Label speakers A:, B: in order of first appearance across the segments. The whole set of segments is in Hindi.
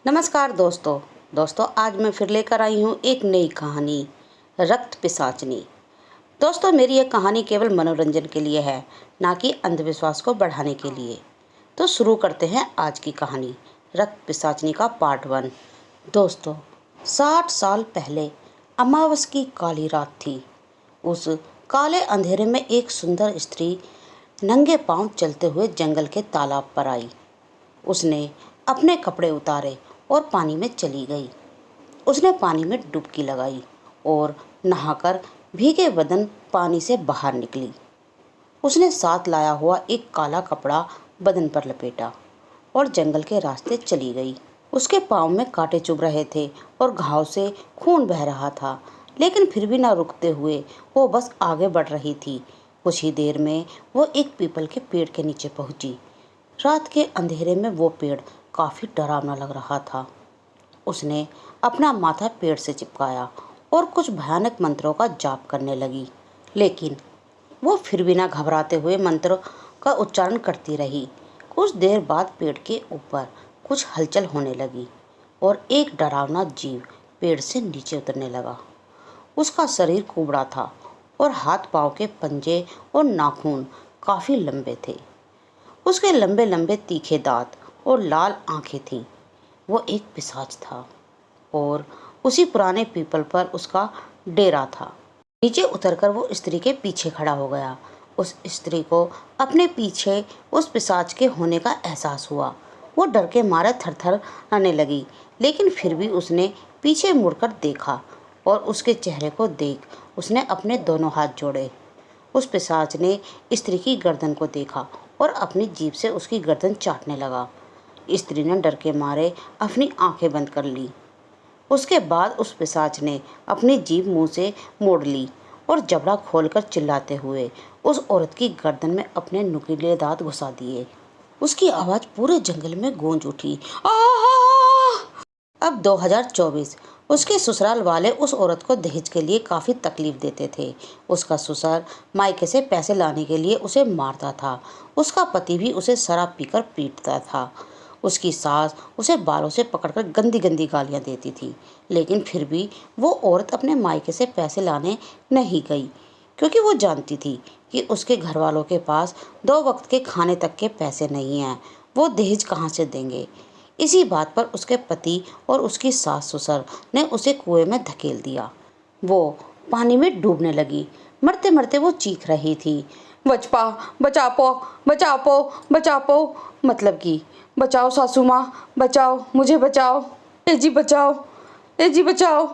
A: नमस्कार दोस्तों आज मैं फिर लेकर आई हूँ एक नई कहानी, रक्त पिशाचनी। दोस्तों, मेरी यह कहानी केवल मनोरंजन के लिए है, ना कि अंधविश्वास को बढ़ाने के लिए। तो शुरू करते हैं आज की कहानी, रक्त पिशाचनी का पार्ट 1। दोस्तों, 60 साल पहले अमावस की काली रात थी। उस काले अंधेरे में एक सुंदर स्त्री नंगे पांव चलते हुए जंगल के तालाब पर आई। उसने अपने कपड़े उतारे और पानी में चली गई। उसने पानी में डुबकी लगाई और नहाकर भीगे बदन पानी से बाहर निकली। उसने साथ लाया हुआ एक काला कपड़ा बदन पर लपेटा और जंगल के रास्ते चली गई। उसके पाँव में कांटे चुभ रहे थे और घाव से खून बह रहा था, लेकिन फिर भी न रुकते हुए वो बस आगे बढ़ रही थी। कुछ ही देर में वो एक पीपल के पेड़ के नीचे पहुंची। रात के अंधेरे में वो पेड़ काफ़ी डरावना लग रहा था। उसने अपना माथा पेड़ से चिपकाया और कुछ भयानक मंत्रों का जाप करने लगी, लेकिन वो फिर भी ना घबराते हुए मंत्र का उच्चारण करती रही। कुछ देर बाद पेड़ के ऊपर कुछ हलचल होने लगी और एक डरावना जीव पेड़ से नीचे उतरने लगा। उसका शरीर कुबड़ा था और हाथ पांव के पंजे और नाखून काफ़ी लंबे थे। उसके लंबे लंबे तीखे दांत और लाल आंखें थीं। वो एक पिशाच था और उसी पुराने पीपल पर उसका डेरा था। नीचे उतरकर वो स्त्री के पीछे खड़ा हो गया। उस स्त्री को अपने पीछे उस पिशाच के होने का एहसास हुआ। वो डर के मारे थरथर आने लगी, लेकिन फिर भी उसने पीछे मुड़कर देखा और उसके चेहरे को देख उसने अपने दोनों हाथ जोड़े। उस पिशाच ने स्त्री की गर्दन को देखा और अपनी जीभ से उसकी गर्दन चाटने लगा। स्त्री ने डर के मारे अपनी आंखें बंद कर ली। उसके बाद उस पिशाच ने अपनी जीभ मुंह से मोड़ ली और जबड़ा खोलकर चिल्लाते हुए उस औरत की गर्दन में अपने नुकीले दांत घुसा दिए। उसकी आवाज़ पूरे जंगल में गूंज उठी। अब 2024। उसके ससुराल वाले उस औरत को दहेज के लिए काफ़ी तकलीफ देते थे। उसका ससुर मायके से पैसे लाने के लिए उसे मारता था। उसका पति भी उसे शराब पीकर पीटता था। उसकी सास उसे बालों से पकड़कर गंदी गंदी गालियां देती थी, लेकिन फिर भी वो औरत अपने मायके से पैसे लाने नहीं गई, क्योंकि वो जानती थी कि उसके घर वालों के पास 2 वक्त के खाने तक के पैसे नहीं हैं। वो दहेज कहाँ से देंगे। इसी बात पर उसके पति और उसकी सास ससुर ने उसे कुएं में धकेल दिया। वो पानी में डूबने लगी। मरते मरते वो चीख रही थी, बचपा बचापो बचापो बचापो, मतलब कि बचाओ सासू माँ, बचाओ मुझे, बचाओ ए जी, बचाओ ए जी, बचाओ।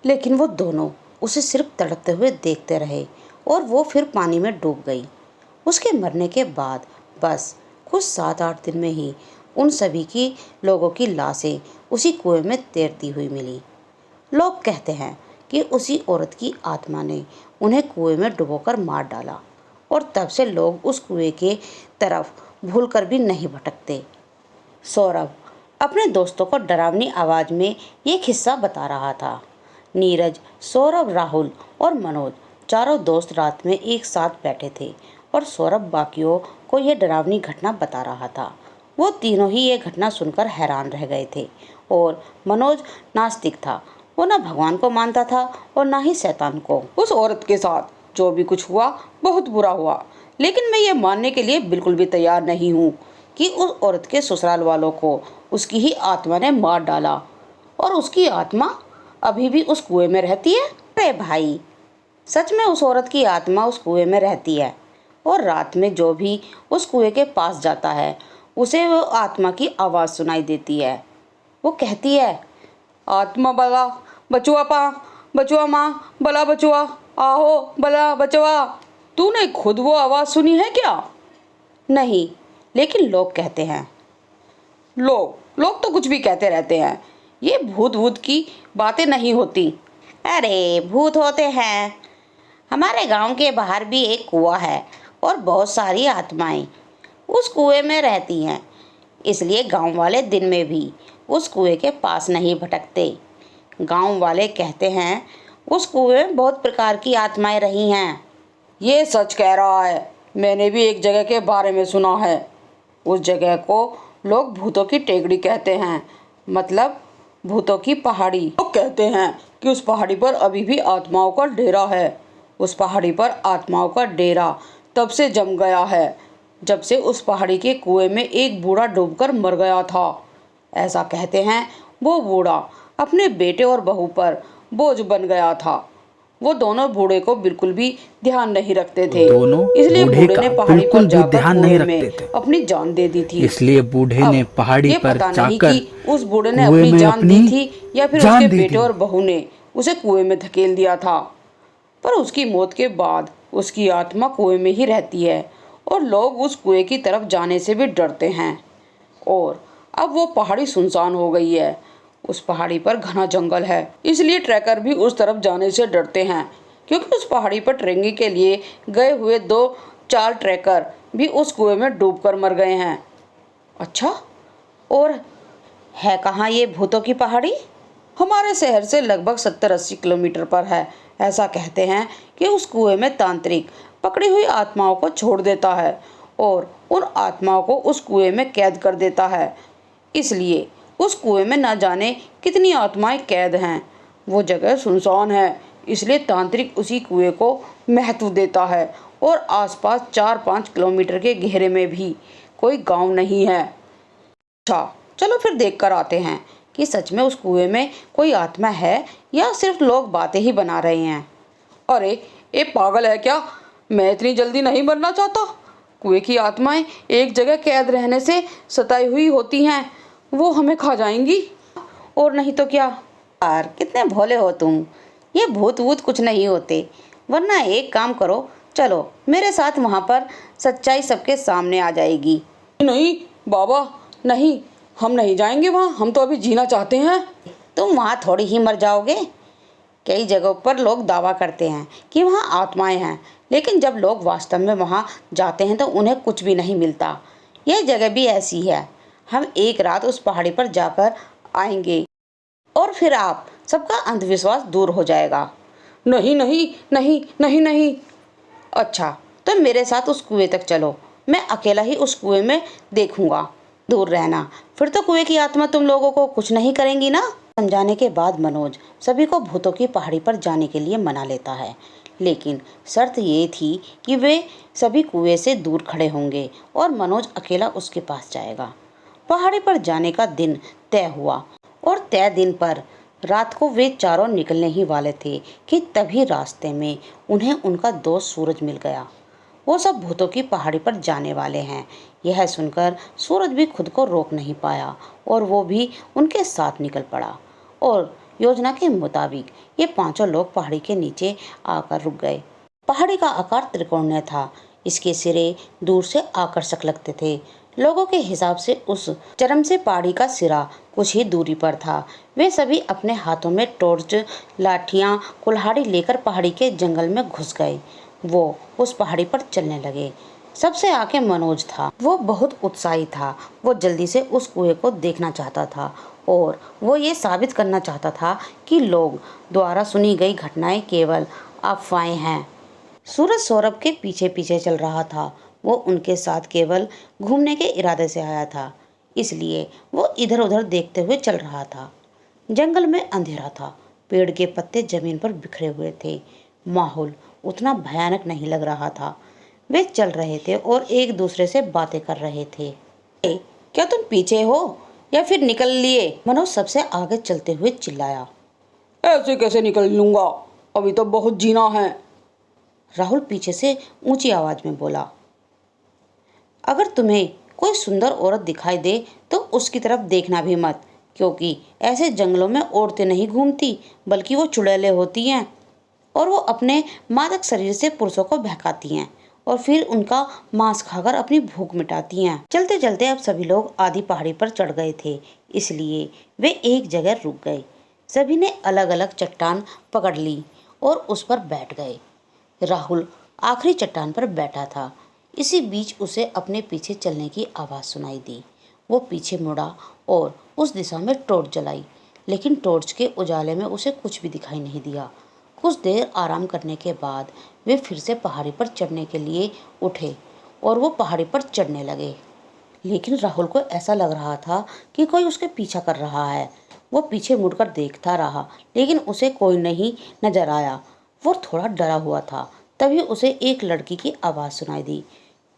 A: लेकिन वो दोनों उसे सिर्फ तड़पते हुए देखते रहे और वो फिर पानी में डूब गई। उसके मरने के बाद बस कुछ 7-8 दिन में ही उन सभी की लोगों की लाशें उसी कुएं में तैरती हुई मिली। लोग कहते हैं कि उसी औरत की आत्मा ने उन्हें कुएं में डुबोकर मार डाला और तब से लोग उस कुएं के तरफ भूलकर भी नहीं भटकते। सौरभ अपने दोस्तों को डरावनी आवाज़ में ये किस्सा बता रहा था। नीरज, सौरभ, राहुल और मनोज चारों दोस्त रात में एक साथ बैठे थे और सौरभ बाकियों को यह डरावनी घटना बता रहा था। वो तीनों ही ये घटना सुनकर हैरान रह गए थे। और मनोज नास्तिक था। वो ना भगवान को मानता था और ना ही शैतान को।
B: उस औरत के साथ जो भी कुछ हुआ बहुत बुरा हुआ, लेकिन मैं ये मानने के लिए बिल्कुल भी तैयार नहीं हूँ कि उस औरत के ससुराल वालों को उसकी ही आत्मा ने मार डाला और उसकी आत्मा अभी भी उस कुएं में रहती है।
A: अरे भाई, सच में उस औरत की आत्मा उस कुएं में रहती है और रात में जो भी उस कुएं के पास जाता है उसे वो आत्मा की आवाज़ सुनाई देती है। वो कहती है,
B: आत्मा बला बचुआ पा, बचुआ माँ बला बचुआ, आहो बला बचवा। तूने खुद वो आवाज़ सुनी है क्या?
A: नहीं, लेकिन लोग कहते हैं।
B: लोग तो कुछ भी कहते रहते हैं। ये भूत भूत की बातें नहीं होती।
A: अरे भूत होते हैं। हमारे गांव के बाहर भी एक कुआं है और बहुत सारी आत्माएं उस कुएं में रहती हैं। इसलिए गांव वाले दिन में भी उस कुएं के पास नहीं भटकते। गांव वाले कहते हैं उस कुएं में बहुत प्रकार की आत्माएं रही हैं।
B: ये सच कह रहा है। मैंने भी एक जगह के बारे में सुना है। उस जगह को लोग भूतों की टेकड़ी कहते हैं मतलब भूतों की पहाड़ी। लोग कहते हैं कि उस पहाड़ी पर अभी भी आत्माओं का डेरा है। उस पहाड़ी पर आत्माओं का डेरा तब से जम गया है जब से उस पहाड़ी के कुएं में एक बूढ़ा डूबकर मर गया था। ऐसा कहते हैं वो बूढ़ा अपने बेटे और बहू पर बोझ बन गया था। वो दोनों बूढ़े को बिल्कुल भी ध्यान नहीं रखते थे,
C: दोनों
B: इसलिए
C: बूढ़े
B: बूढ़े
C: का
B: ने पहाड़ी पर
C: बिल्कुल भी
B: जाकर
C: ध्यान
B: कुएं
C: नहीं
B: में
C: रखते थे।
B: अपनी जान दे दी थी।
C: इसलिए बूढ़े ने
B: अब
C: पहाड़ी
B: ये
C: पर
B: पता नहीं
C: जाकर
B: कि उस बूढ़े ने
C: कुएं
B: अपनी
C: में
B: जान दी
C: अपनी
B: थी या फिर
C: जान
B: उसके
C: दी
B: बेटे
C: थी।
B: और बहू ने उसे कुएं में धकेल दिया था। पर उसकी मौत के बाद उसकी आत्मा कुएं में ही रहती है और लोग उस कुएं की तरफ जाने से भी डरते हैं। और अब वो पहाड़ी सुनसान हो गई है। उस पहाड़ी पर घना जंगल है, इसलिए ट्रैकर भी उस तरफ जाने से डरते हैं, क्योंकि उस पहाड़ी पर ट्रेकिंग के लिए गए हुए 2-4 ट्रैकर भी उस कुएं में डूबकर मर गए हैं।
A: अच्छा, और है कहाँ ये भूतों की पहाड़ी?
B: हमारे शहर से लगभग 70-80 किलोमीटर पर है। ऐसा कहते हैं कि उस कुएं में तांत्रिक पकड़ी हुई आत्माओं को छोड़ देता है और उन आत्माओं को उस कुएं में कैद कर देता है। इसलिए उस कुएं में न जाने कितनी आत्माएं कैद हैं। वो जगह सुनसान है, इसलिए तांत्रिक उसी कुएं को महत्व देता है और आसपास 4-5 किलोमीटर के घेरे में भी कोई गांव नहीं है। अच्छा, चलो फिर देख कर आते हैं कि सच में उस कुएं में कोई आत्मा है या सिर्फ लोग बातें ही बना रहे हैं। अरे ये पागल है क्या? मैं इतनी जल्दी नहीं मरना चाहता। कुएं की आत्माएं एक जगह कैद रहने से सताई हुई होती हैं, वो हमें खा जाएंगी।
A: और नहीं तो क्या यार, कितने भोले हो तुम। ये भूत वूत कुछ नहीं होते। वरना एक काम करो, चलो मेरे साथ वहाँ पर सच्चाई सबके सामने आ जाएगी।
B: नहीं बाबा, नहीं, हम नहीं जाएंगे वहाँ। हम तो अभी जीना चाहते हैं।
A: तुम वहाँ थोड़ी ही मर जाओगे। कई जगहों पर लोग दावा करते हैं कि वहाँ आत्माएं हैं, लेकिन जब लोग वास्तव में वहाँ जाते हैं तो उन्हें कुछ भी नहीं मिलता। यह जगह भी ऐसी है। हम एक रात उस पहाड़ी पर जाकर आएंगे और फिर आप सबका अंधविश्वास दूर हो जाएगा।
B: नहीं नहीं नहीं नहीं नहीं।
A: अच्छा, तो मेरे साथ उस कुएं तक चलो। मैं अकेला ही उस कुएं में देखूंगा। दूर रहना, फिर तो कुएं की आत्मा तुम लोगों को कुछ नहीं करेंगी ना। समझाने के बाद मनोज सभी को भूतों की पहाड़ी पर जाने के लिए मना लेता है, लेकिन शर्त ये थी कि वे सभी कुएं से दूर खड़े होंगे और मनोज अकेला उसके पास जाएगा। पहाड़ी पर जाने का दिन तय हुआ और तय दिन पर रात को वे चारों निकलने ही वाले थे कि तभी रास्ते में उन्हें उनका दोस्त सूरज मिल गया। वो सब भूतों की पहाड़ी पर जाने वाले हैं। यह सुनकर सूरज भी खुद को रोक नहीं पाया और वो भी उनके साथ निकल पड़ा। और योजना के मुताबिक ये पांचों लोग पहाड़ी के नीचे आकर रुक गए। पहाड़ी का आकार त्रिकोणीय था। इसके सिरे दूर से आकर्षक लगते थे। लोगों के हिसाब से उस चरम से पहाड़ी का सिरा कुछ ही दूरी पर था। वे सभी अपने हाथों में टॉर्च, लाठियां, कुल्हाड़ी लेकर पहाड़ी के जंगल में घुस गए। वो उस पहाड़ी पर चलने लगे। सबसे आगे मनोज था। वो बहुत उत्साही था। वो जल्दी से उस कुएं को देखना चाहता था और वो ये साबित करना चाहता था कि लोग द्वारा सुनी गई घटनाएं केवल अफवाहें हैं। सूरज सौरभ के पीछे पीछे चल रहा था। वो उनके साथ केवल घूमने के इरादे से आया था, इसलिए वो इधर उधर देखते हुए चल रहा था। जंगल में अंधेरा था। पेड़ के पत्ते जमीन पर बिखरे हुए थे। माहौल उतना भयानक नहीं लग रहा था। वे चल रहे थे और एक दूसरे से बातें कर रहे थे।
B: क्या तुम पीछे हो या फिर निकल लिए?
A: मनोज सबसे आगे चलते हुए चिल्लाया।
B: ऐसे कैसे निकल लूंगा, अभी तो बहुत जीना है।
A: राहुल पीछे से ऊंची आवाज में बोला। अगर तुम्हें कोई सुंदर औरत दिखाई दे तो उसकी तरफ देखना भी मत, क्योंकि ऐसे जंगलों में औरतें नहीं घूमती, बल्कि वो चुड़ैलें होती हैं और वो अपने मादक शरीर से पुरुषों को बहकाती हैं और फिर उनका मांस खाकर अपनी भूख मिटाती हैं। चलते चलते अब सभी लोग आधी पहाड़ी पर चढ़ गए थे, इसलिए वे एक जगह रुक गए। सभी ने अलग अलग चट्टान पकड़ ली और उस पर बैठ गए। राहुल आखिरी चट्टान पर बैठा था। इसी बीच उसे अपने पीछे चलने की आवाज़ सुनाई दी। वो पीछे मुड़ा और उस दिशा में टॉर्च जलाई, लेकिन टॉर्च के उजाले में उसे कुछ भी दिखाई नहीं दिया। कुछ देर आराम करने के बाद वे फिर से पहाड़ी पर चढ़ने के लिए उठे और वो पहाड़ी पर चढ़ने लगे। लेकिन राहुल को ऐसा लग रहा था कि कोई उसके पीछा कर रहा है। वो पीछे मुड़कर देखता रहा, लेकिन उसे कोई नहीं नजर आया। वो थोड़ा डरा हुआ था। तभी उसे एक लड़की की आवाज़ सुनाई दी,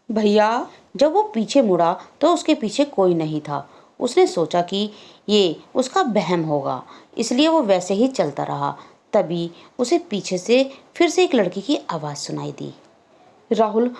A: भैया। जब वो पीछे मुड़ा तो उसके पीछे कोई नहीं था। उसने सोचा कि ये उसका वहम होगा, इसलिए वो वैसे ही चलता रहा। तभी उसे पीछे से फिर से एक लड़की की आवाज़ सुनाई दी, राहुल,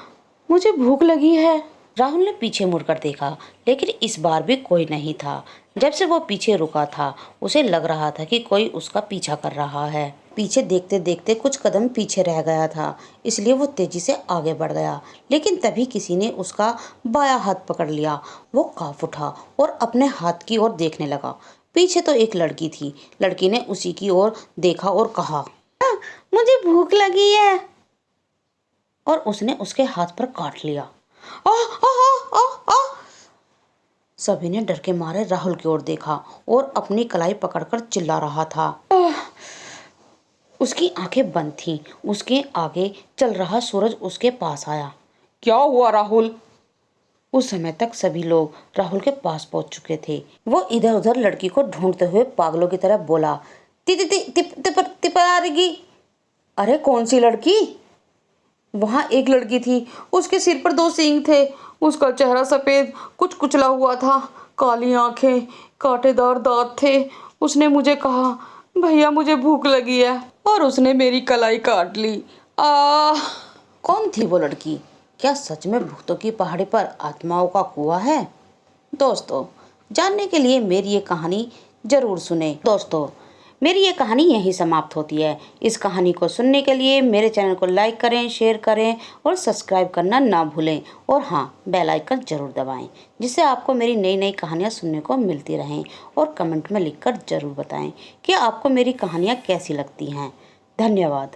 A: मुझे भूख लगी है। राहुल ने पीछे मुड़कर देखा, लेकिन इस बार भी कोई नहीं था। जब से वो पीछे रुका था, उसे लग रहा था कि कोई उसका पीछा कर रहा है। पीछे देखते देखते कुछ कदम पीछे रह गया था, इसलिए वो तेजी से आगे बढ़ गया। लेकिन तभी किसी ने उसका बायां हाथ पकड़ लिया। वो कांप उठा और अपने हाथ की ओर देखने लगा। पीछे तो एक लड़की थी। लड़की ने उसी की ओर देखा और कहा, मुझे भूख लगी है। और उसने उसके हाथ पर काट लिया। आ, आ, आ, आ, आ। सभी ने डर के मारे राहुल की ओर देखा और अपनी कलाई पकड़कर चिल्ला रहा था। उसकी आंखें बंद थीं। उसके आगे चल रहा सूरज उसके पास आया।
B: क्या हुआ राहुल?
A: उस समय तक सभी लोग राहुल के पास पहुंच चुके थे। वो इधर उधर लड़की को ढूंढते हुए पागलों की तरह बोला, ति ति ति ति ति ति तिपारेगी। अरे कौन सी लड़की? वहां एक लड़की थी, उसके सिर पर 2 सींग थे। उसका चेहरा सफेद, कुछ कुचला हुआ था, काली आंखें, कांटेदार दांत थे। उसने मुझे कहा, भैया मुझे भूख लगी है, और उसने मेरी कलाई काट ली। आ कौन थी वो लड़की? क्या सच में भूतों की पहाड़ी पर आत्माओं का कुआं है? दोस्तों, जानने के लिए मेरी ये कहानी जरूर सुने। दोस्तों, मेरी ये कहानी यहीं समाप्त होती है। इस कहानी को सुनने के लिए मेरे चैनल को लाइक करें, शेयर करें और सब्सक्राइब करना ना भूलें। और हाँ, बेल आइकन जरूर दबाएं, जिससे आपको मेरी नई नई कहानियाँ सुनने को मिलती रहें। और कमेंट में लिखकर जरूर बताएं कि आपको मेरी कहानियाँ कैसी लगती हैं। धन्यवाद।